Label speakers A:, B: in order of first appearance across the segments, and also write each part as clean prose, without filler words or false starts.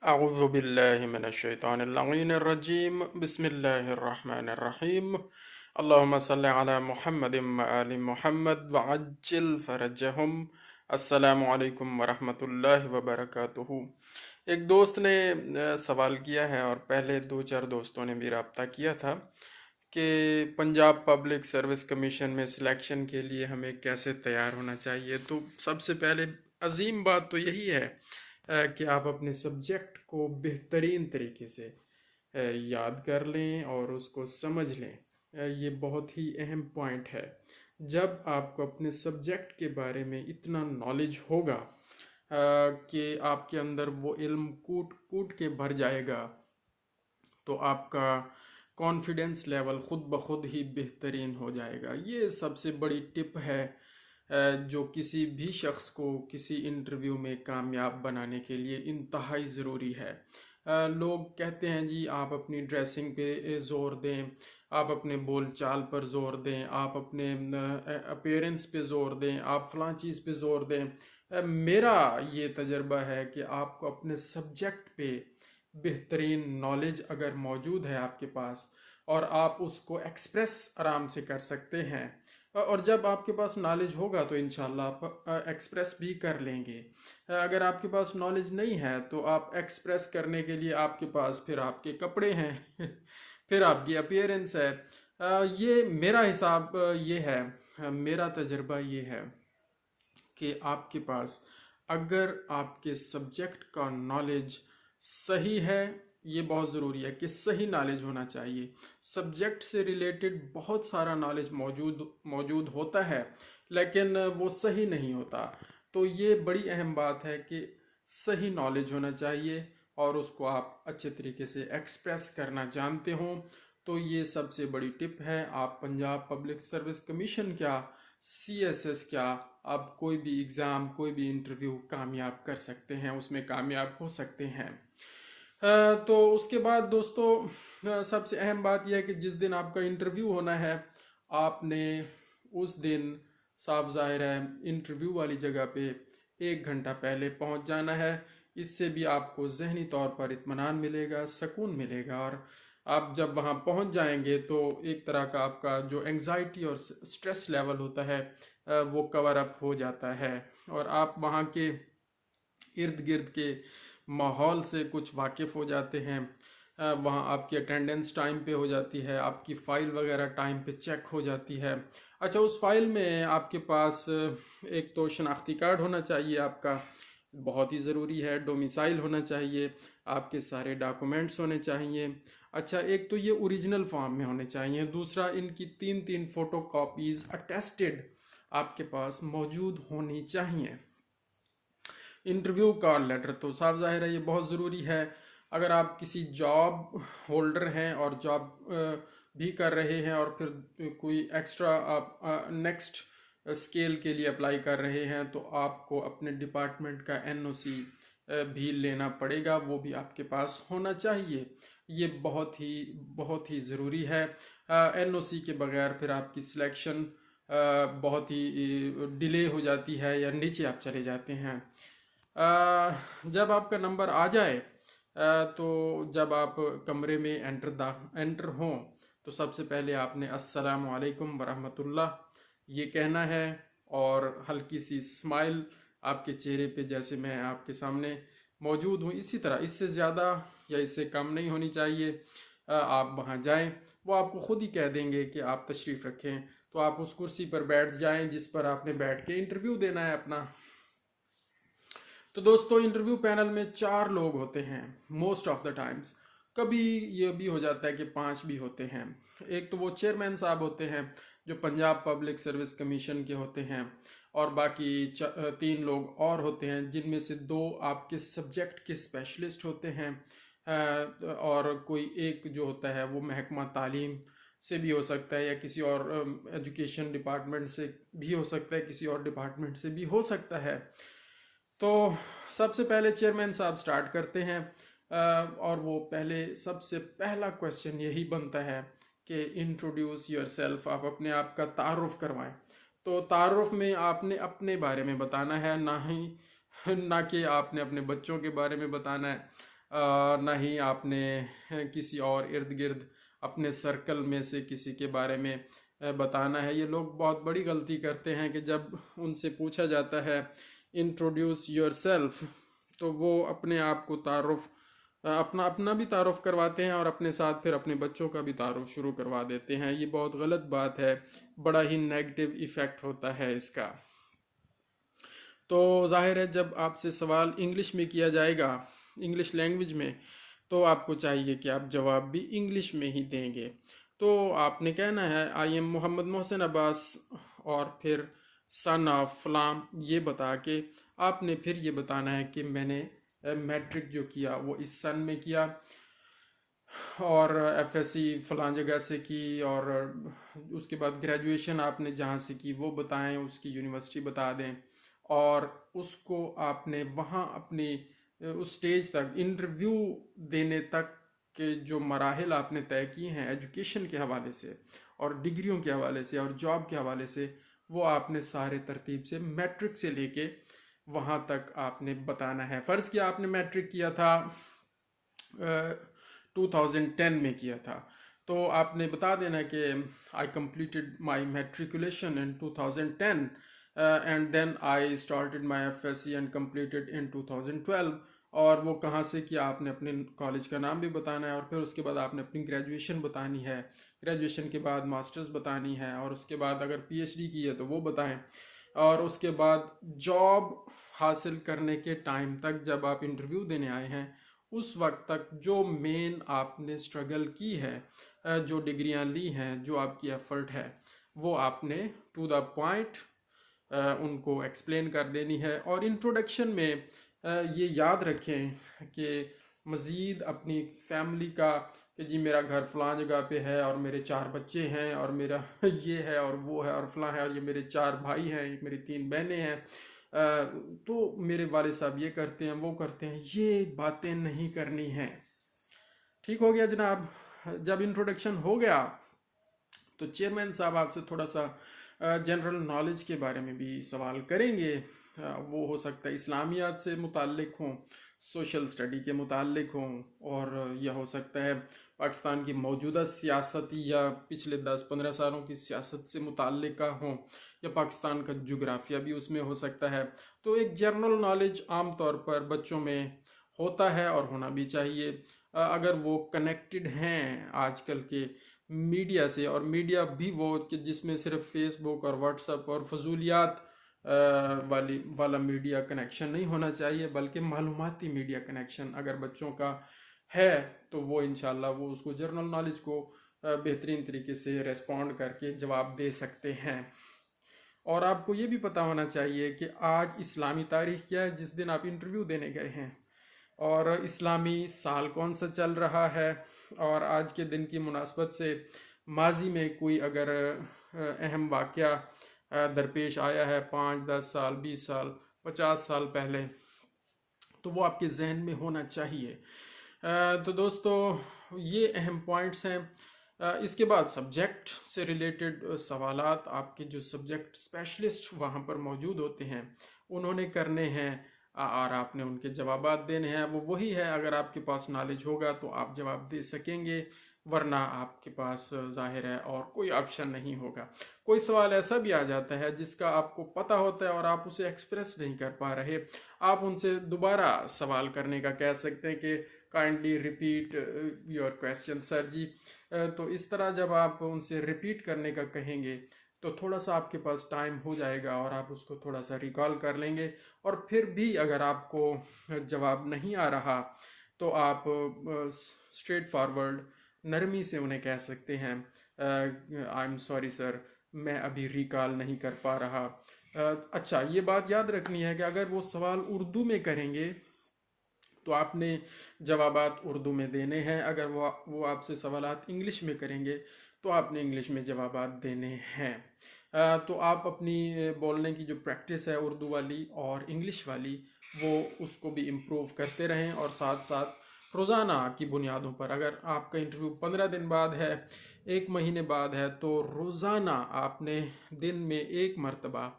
A: أعوذ بالله من الشيطان اللعين الرجيم بسم الله الرحمن الرحيم اللهم صل على محمد وآل محمد وعجل فرجهم السلام علیکم ورحمۃ اللہ وبرکاتہ۔ ایک دوست نے سوال کیا ہے اور پہلے دو چار دوستوں نے بھی رابطہ کیا تھا کہ پنجاب پبلک سروس کمیشن میں سلیکشن کے لیے ہمیں کیسے تیار ہونا چاہیے۔ تو سب سے پہلے عظیم بات تو یہی ہے کہ آپ اپنے سبجیکٹ کو بہترین طریقے سے یاد کر لیں اور اس کو سمجھ لیں۔ یہ بہت ہی اہم پوائنٹ ہے۔ جب آپ کو اپنے سبجیکٹ کے بارے میں اتنا نالج ہوگا کہ آپ کے اندر وہ علم کوٹ کوٹ کے بھر جائے گا تو آپ کا کانفیڈنس لیول خود بخود ہی بہترین ہو جائے گا۔ یہ سب سے بڑی ٹپ ہے جو کسی بھی شخص کو کسی انٹرویو میں کامیاب بنانے کے لیے انتہائی ضروری ہے۔ لوگ کہتے ہیں جی آپ اپنی ڈریسنگ پہ زور دیں، آپ اپنے بول چال پر زور دیں، آپ اپنے اپیرنس پہ زور دیں، آپ فلاں چیز پہ زور دیں۔ میرا یہ تجربہ ہے کہ آپ کو اپنے سبجیکٹ پہ بہترین نالج اگر موجود ہے آپ کے پاس اور آپ اس کو ایکسپریس آرام سے کر سکتے ہیں، اور جب آپ کے پاس نالج ہوگا تو انشاءاللہ آپ ایکسپریس بھی کر لیں گے۔ اگر آپ کے پاس نالج نہیں ہے تو آپ ایکسپریس کرنے کے لیے آپ کے پاس پھر آپ کے کپڑے ہیں پھر آپ کی اپیرنس ہے۔ یہ میرا حساب یہ ہے، میرا تجربہ یہ ہے کہ آپ کے پاس اگر آپ کے سبجیکٹ کا نالج صحیح ہے، یہ بہت ضروری ہے کہ صحیح نالج ہونا چاہیے۔ سبجیکٹ سے ریلیٹڈ بہت سارا نالج موجود ہوتا ہے لیکن وہ صحیح نہیں ہوتا، تو یہ بڑی اہم بات ہے کہ صحیح نالج ہونا چاہیے اور اس کو آپ اچھے طریقے سے ایکسپریس کرنا جانتے ہوں۔ تو یہ سب سے بڑی ٹپ ہے۔ آپ پنجاب پبلک سروس کمیشن کیا، CSS کیا، آپ کوئی بھی ایگزام کوئی بھی انٹرویو کامیاب کر سکتے ہیں، اس میں کامیاب ہو سکتے ہیں۔ تو اس کے بعد دوستو سب سے اہم بات یہ ہے کہ جس دن آپ کا انٹرویو ہونا ہے آپ نے اس دن صاف ظاہر ہے انٹرویو والی جگہ پہ 1 گھنٹہ پہلے پہنچ جانا ہے۔ اس سے بھی آپ کو ذہنی طور پر اطمینان ملے گا، سکون ملے گا، اور آپ جب وہاں پہنچ جائیں گے تو ایک طرح کا آپ کا جو انگزائٹی اور سٹریس لیول ہوتا ہے وہ کور اپ ہو جاتا ہے، اور آپ وہاں کے ارد گرد کے ماحول سے کچھ واقف ہو جاتے ہیں۔ وہاں آپ کی اٹینڈنس ٹائم پہ ہو جاتی ہے، آپ کی فائل وغیرہ ٹائم پہ چیک ہو جاتی ہے۔ اچھا، اس فائل میں آپ کے پاس ایک تو شناختی کارڈ ہونا چاہیے، آپ کا بہت ہی ضروری ہے، ڈومیسائل ہونا چاہیے، آپ کے سارے ڈاکومنٹس ہونے چاہیے۔ اچھا، ایک تو یہ اوریجنل فارم میں ہونے چاہیے، دوسرا ان کی 3 فوٹو کاپیز اٹیسٹڈ آپ کے پاس موجود ہونی چاہیے۔ انٹرویو کا لیٹر تو صاف ظاہر ہے یہ بہت ضروری ہے۔ اگر آپ کسی جاب ہولڈر ہیں اور جاب بھی کر رہے ہیں اور پھر کوئی ایکسٹرا آپ نیکسٹ اسکیل کے لیے اپلائی کر رہے ہیں تو آپ کو اپنے ڈپارٹمنٹ کا NOC بھی لینا پڑے گا، وہ بھی آپ کے پاس ہونا چاہیے۔ یہ بہت ہی ضروری ہے۔ NOC کے بغیر پھر آپ کی سلیکشن بہت ہی ڈیلے ہو جاتی ہے یا نیچے آپ چلے جاتے ہیں۔ جب آپ کا نمبر آ جائے تو جب آپ کمرے میں انٹر ہوں تو سب سے پہلے آپ نے السلام علیکم ورحمۃ اللہ یہ کہنا ہے، اور ہلکی سی اسمائل آپ کے چہرے پہ، جیسے میں آپ کے سامنے موجود ہوں اسی طرح، اس سے زیادہ یا اس سے کم نہیں ہونی چاہیے۔ آپ وہاں جائیں، وہ آپ کو خود ہی کہہ دیں گے کہ آپ تشریف رکھیں، تو آپ اس کرسی پر بیٹھ جائیں جس پر آپ نے بیٹھ کے انٹرویو دینا ہے اپنا۔ تو دوستو انٹرویو پینل میں 4 لوگ ہوتے ہیں موسٹ آف دا ٹائمز، کبھی یہ بھی ہو جاتا ہے کہ 5 بھی ہوتے ہیں۔ ایک تو وہ چیئرمین صاحب ہوتے ہیں جو پنجاب پبلک سروس کمیشن کے ہوتے ہیں، اور باقی 3 لوگ اور ہوتے ہیں جن میں سے 2 آپ کے سبجیکٹ کے اسپیشلسٹ ہوتے ہیں، اور کوئی ایک جو ہوتا ہے وہ محکمہ تعلیم سے بھی ہو سکتا ہے یا کسی اور ایجوکیشن ڈپارٹمنٹ سے بھی ہو سکتا ہے، کسی اور ڈپارٹمنٹ سے بھی ہو سکتا ہے۔ تو سب سے پہلے چیئرمین صاحب سٹارٹ کرتے ہیں، اور وہ سب سے پہلا کویسچن یہی بنتا ہے کہ انٹروڈیوس یور سیلف، آپ اپنے آپ کا تعارف کروائیں۔ تو تعارف میں آپ نے اپنے بارے میں بتانا ہے، نہ کہ آپ نے اپنے بچوں کے بارے میں بتانا ہے۔ نہ ہی آپ نے کسی اور ارد گرد اپنے سرکل میں سے کسی کے بارے میں بتانا ہے۔ یہ لوگ بہت بڑی غلطی کرتے ہیں کہ جب ان سے پوچھا جاتا ہے انٹروڈیوس یور سیلف، تو وہ اپنے آپ کو اپنا بھی تعارف کرواتے ہیں اور اپنے ساتھ پھر اپنے بچوں کا بھی تعارف شروع کروا دیتے ہیں۔ یہ بہت غلط بات ہے، بڑا ہی نیگیٹو ایفیکٹ ہوتا ہے اس کا۔ تو ظاہر ہے جب آپ سے سوال انگلش میں کیا جائے گا، انگلش لینگویج میں، تو آپ کو چاہیے کہ آپ جواب بھی انگلش میں ہی دیں گے۔ تو آپ نے کہنا ہے آئی ایم محمد محسن عباس اور پھر سن آف فلاں، یہ بتا کے آپ نے پھر یہ بتانا ہے کہ میں نے میٹرک جو کیا وہ اس سن میں کیا، اور ایف ایس سی فلاں جگہ سے کی، اور اس کے بعد گریجویشن آپ نے جہاں سے کی وہ بتائیں، اس کی یونیورسٹی بتا دیں، اور اس کو آپ نے وہاں اپنی اس سٹیج تک انٹرویو دینے تک کے جو مراحل آپ نے طے کی ہیں ایجوکیشن کے حوالے سے اور ڈگریوں کے حوالے سے اور جاب کے حوالے سے، وہ آپ نے سارے ترتیب سے میٹرک سے لے کے وہاں تک آپ نے بتانا ہے۔ فرض کیا آپ نے میٹرک کیا تھا 2010 میں کیا تھا، تو آپ نے بتا دینا کہ I completed my matriculation in 2010 and then I started my F S C and completed in 2012، اور وہ کہاں سے کیا آپ نے اپنے کالج کا نام بھی بتانا ہے، اور پھر اس کے بعد آپ نے اپنی گریجویشن بتانی ہے، گریجویشن کے بعد ماسٹرز بتانی ہے، اور اس کے بعد اگر پی ایچ ڈی کی ہے تو وہ بتائیں، اور اس کے بعد جاب حاصل کرنے کے ٹائم تک جب آپ انٹرویو دینے آئے ہیں اس وقت تک جو مین آپ نے سٹرگل کی ہے، جو ڈگریاں لی ہیں، جو آپ کی ایفرٹ ہے، وہ آپ نے ٹو دا پوائنٹ ان کو ایکسپلین کر دینی ہے۔ اور انٹروڈکشن میں یہ یاد رکھیں کہ مزید اپنی فیملی کا کہ جی میرا گھر فلاں جگہ پہ ہے اور میرے 4 بچے ہیں اور میرا یہ ہے اور وہ ہے اور فلاں ہے اور یہ میرے 4 بھائی ہیں، میری 3 بہنیں ہیں، تو میرے والد صاحب یہ کرتے ہیں وہ کرتے ہیں، یہ باتیں نہیں کرنی ہیں۔ ٹھیک ہو گیا جناب؟ جب انٹروڈکشن ہو گیا تو چیئرمین صاحب آپ سے تھوڑا سا جنرل نالج کے بارے میں بھی سوال کریں گے، وہ ہو سکتا ہے اسلامیات سے متعلق ہوں، سوشل سٹڈی کے متعلق ہوں، اور یہ ہو سکتا ہے پاکستان کی موجودہ سیاست یا پچھلے 10-15 سالوں کی سیاست سے متعلقہ ہوں، یا پاکستان کا جغرافیہ بھی اس میں ہو سکتا ہے۔ تو ایک جنرل نالج عام طور پر بچوں میں ہوتا ہے اور ہونا بھی چاہیے، اگر وہ کنیکٹڈ ہیں آج کل کے میڈیا سے، اور میڈیا بھی وہ کہ جس میں صرف فیس بک اور واٹس ایپ اور فضولیات والا میڈیا کنیکشن نہیں ہونا چاہیے، بلکہ معلوماتی میڈیا کنیکشن اگر بچوں کا ہے تو وہ انشاءاللہ وہ اس کو جنرل نالج کو بہترین طریقے سے ریسپونڈ کر کے جواب دے سکتے ہیں۔ اور آپ کو یہ بھی پتہ ہونا چاہیے کہ آج اسلامی تاریخ کیا ہے جس دن آپ انٹرویو دینے گئے ہیں، اور اسلامی سال کون سا چل رہا ہے، اور آج کے دن کی مناسبت سے ماضی میں کوئی اگر اہم واقعہ درپیش آیا ہے 5-10 سال 20 سال 50 سال پہلے، تو وہ آپ کے ذہن میں ہونا چاہیے۔ تو دوستو یہ اہم پوائنٹس ہیں۔ اس کے بعد سبجیکٹ سے ریلیٹڈ سوالات آپ کے جو سبجیکٹ اسپیشلسٹ وہاں پر موجود ہوتے ہیں انہوں نے کرنے ہیں، اور آپ نے ان کے جوابات دینے ہیں۔ وہ وہی ہے، اگر آپ کے پاس نالج ہوگا تو آپ جواب دے سکیں گے، ورنہ آپ کے پاس ظاہر ہے اور کوئی آپشن نہیں ہوگا۔ کوئی سوال ایسا بھی آ جاتا ہے جس کا آپ کو پتہ ہوتا ہے اور آپ اسے ایکسپریس نہیں کر پا رہے، آپ ان سے دوبارہ سوال کرنے کا کہہ سکتے ہیں کہ کائنڈلی ریپیٹ یور کویسچن سر جی۔ تو اس طرح جب آپ ان سے ریپیٹ کرنے کا کہیں گے تو تھوڑا سا آپ کے پاس ٹائم ہو جائے گا اور آپ اس کو تھوڑا سا ریکال کر لیں گے، اور پھر بھی اگر آپ کو جواب نہیں آ رہا تو آپ اسٹریٹ فارورڈ نرمی سے انہیں کہہ سکتے ہیں آئی ایم سوری سر، میں ابھی ریکال نہیں کر پا رہا۔ اچھا یہ بات یاد رکھنی ہے کہ اگر وہ سوال اردو میں کریں گے تو آپ نے جوابات اردو میں دینے ہیں، اگر وہ آپ سے سوالات انگلش میں کریں گے تو آپ نے انگلش میں جوابات دینے ہیں۔ تو آپ اپنی بولنے کی جو پریکٹس ہے اردو والی اور انگلش والی، وہ اس کو بھی امپروو کرتے رہیں، اور ساتھ ساتھ روزانہ کی بنیادوں پر اگر آپ کا انٹرویو 15 دن بعد ہے، 1 مہینے بعد ہے، تو روزانہ آپ نے دن میں 1 مرتبہ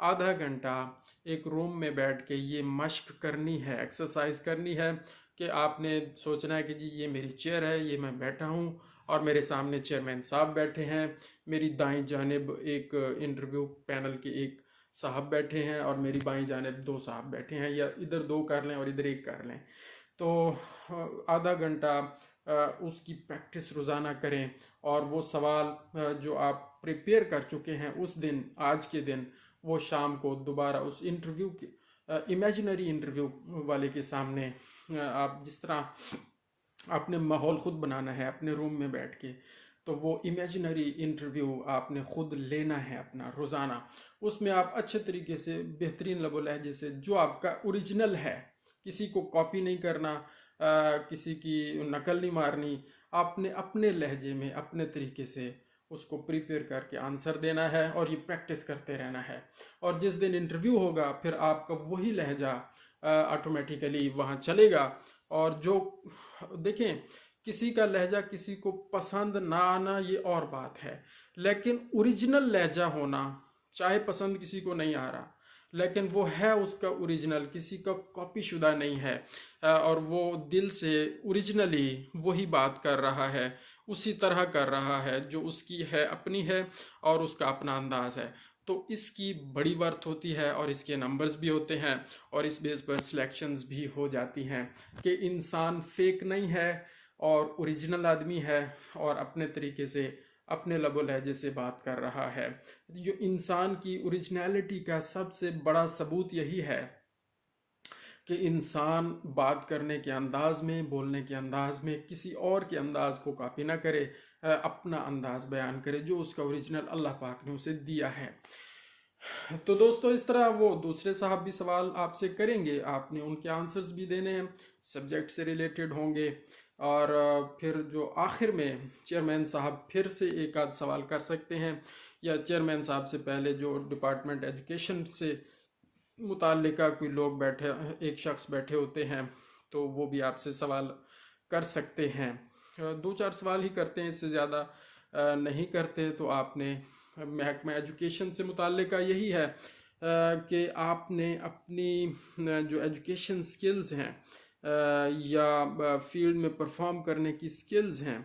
A: آدھا گھنٹہ ایک روم میں بیٹھ کے یہ مشق کرنی ہے، ایکسرسائز کرنی ہے کہ آپ نے سوچنا ہے کہ جی یہ میری چیئر ہے، یہ میں بیٹھا ہوں اور میرے سامنے چیئرمین صاحب بیٹھے ہیں، میری دائیں جانب ایک انٹرویو پینل کے ایک صاحب بیٹھے ہیں اور میری بائیں جانب دو صاحب بیٹھے ہیں، یا ادھر دو کر لیں اور ادھر ایک کر لیں۔ تو آدھا گھنٹہ اس کی پریکٹس روزانہ کریں، اور وہ سوال جو آپ پریپیئر کر چکے ہیں اس دن، آج کے دن، وہ شام کو دوبارہ اس انٹرویو کے امیجنری انٹرویو والے کے سامنے آپ جس طرح اپنے ماحول خود بنانا ہے اپنے روم میں بیٹھ کے، تو وہ امیجنری انٹرویو آپ نے خود لینا ہے اپنا روزانہ۔ اس میں آپ اچھے طریقے سے بہترین لب و لہجے سے جو آپ کا اوریجنل ہے، کسی کو کاپی نہیں کرنا، کسی کی نقل نہیں مارنی، آپ نے اپنے لہجے میں اپنے طریقے سے اس کو پریپیئر کر کے آنسر دینا ہے، اور یہ پریکٹس کرتے رہنا ہے۔ اور جس دن انٹرویو ہوگا پھر آپ کا وہی لہجہ آٹومیٹیکلی وہاں چلے گا۔ اور جو دیکھیں، کسی کا لہجہ کسی کو پسند نہ آنا یہ اور بات ہے، لیکن اوریجنل لہجہ ہونا، چاہے پسند کسی کو نہیں آ رہا لیکن وہ ہے اس کا اوریجنل، کسی کا کاپی شدہ نہیں ہے، اور وہ دل سے اوریجنلی وہی بات کر رہا ہے، اسی طرح کر رہا ہے جو اس کی ہے، اپنی ہے، اور اس کا اپنا انداز ہے۔ تو اس کی بڑی ورتھ ہوتی ہے، اور اس کے نمبرز بھی ہوتے ہیں، اور اس بیس پر سلیکشنز بھی ہو جاتی ہیں کہ انسان فیک نہیں ہے اور اوریجنل آدمی ہے، اور اپنے طریقے سے اپنے لب و لہجے سے بات کر رہا ہے۔ جو انسان کی اوریجنلٹی کا سب سے بڑا ثبوت یہی ہے کہ انسان بات کرنے کے انداز میں، بولنے کے انداز میں کسی اور کے انداز کو کاپی نہ کرے، اپنا انداز بیان کرے جو اس کا اوریجنل اللہ پاک نے اسے دیا ہے۔ تو دوستو، اس طرح وہ دوسرے صاحب بھی سوال آپ سے کریں گے، آپ نے ان کے آنسرز بھی دینے ہیں، سبجیکٹ سے ریلیٹڈ ہوں گے، اور پھر جو آخر میں چیئرمین صاحب پھر سے ایک آدھ سوال کر سکتے ہیں، یا چیئرمین صاحب سے پہلے جو ڈپارٹمنٹ ایجوکیشن سے متعلقہ کوئی لوگ بیٹھے، ایک شخص بیٹھے ہوتے ہیں، تو وہ بھی آپ سے سوال کر سکتے ہیں۔ دو چار سوال ہی کرتے ہیں، اس سے زیادہ نہیں کرتے۔ تو آپ نے محکمہ ایجوکیشن سے متعلقہ یہی ہے کہ آپ نے اپنی جو ایجوکیشن سکلز ہیں یا فیلڈ میں پرفارم کرنے کی سکلز ہیں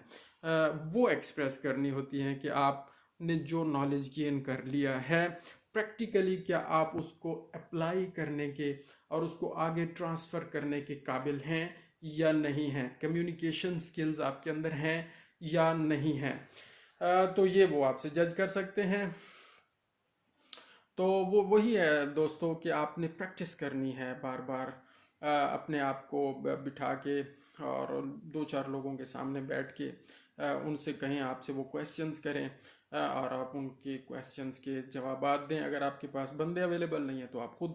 A: وہ ایکسپریس کرنی ہوتی ہیں، کہ آپ نے جو نالج گین کر لیا ہے پریکٹیکلی کیا آپ اس کو اپلائی کرنے کے اور اس کو آگے ٹرانسفر کرنے کے قابل ہیں یا نہیں ہیں، کمیونیکیشن سکلز آپ کے اندر ہیں یا نہیں ہیں۔ تو یہ وہ آپ سے جج کر سکتے ہیں۔ تو وہ وہی ہے دوستو کہ آپ نے پریکٹس کرنی ہے بار بار، اپنے آپ کو بٹھا کے اور دو چار لوگوں کے سامنے بیٹھ کے ان سے کہیں، آپ سے وہ کویسچنز کریں، اور آپ ان کے کویسچنز کے جوابات دیں۔ اگر آپ کے پاس بندے اویلیبل نہیں ہیں تو آپ خود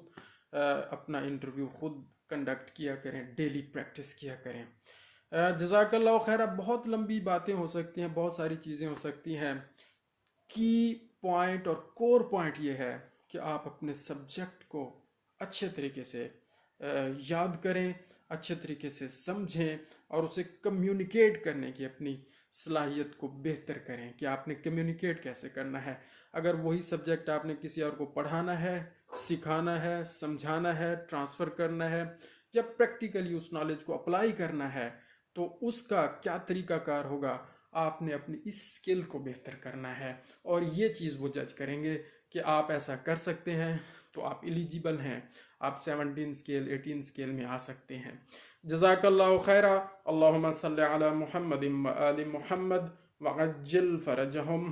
A: اپنا انٹرویو خود کنڈکٹ کیا کریں، ڈیلی پریکٹس کیا کریں۔ جزاک اللہ خیر۔ اب بہت لمبی باتیں ہو سکتی ہیں، بہت ساری چیزیں ہو سکتی ہیں، کی پوائنٹ اور کور پوائنٹ یہ ہے کہ آپ اپنے سبجیکٹ کو اچھے طریقے سے یاد کریں، اچھے طریقے سے سمجھیں، اور اسے کمیونیکیٹ کرنے کی اپنی صلاحیت کو بہتر کریں کہ آپ نے کمیونیکیٹ کیسے کرنا ہے۔ اگر وہی سبجیکٹ آپ نے کسی اور کو پڑھانا ہے، سکھانا ہے، سمجھانا ہے، ٹرانسفر کرنا ہے، یا پریکٹیکلی اس نالج کو اپلائی کرنا ہے، تو اس کا کیا طریقہ کار ہوگا، آپ نے اپنی اس سکل کو بہتر کرنا ہے، اور یہ چیز وہ جج کریں گے کہ آپ ایسا کر سکتے ہیں تو آپ ایلیجیبل ہیں، آپ 17 سکیل 18 سکیل میں آ سکتے ہیں۔ جزاک اللہ خیرہ۔ اللہم صلی علی محمد و آل محمد وعجل فرجہم۔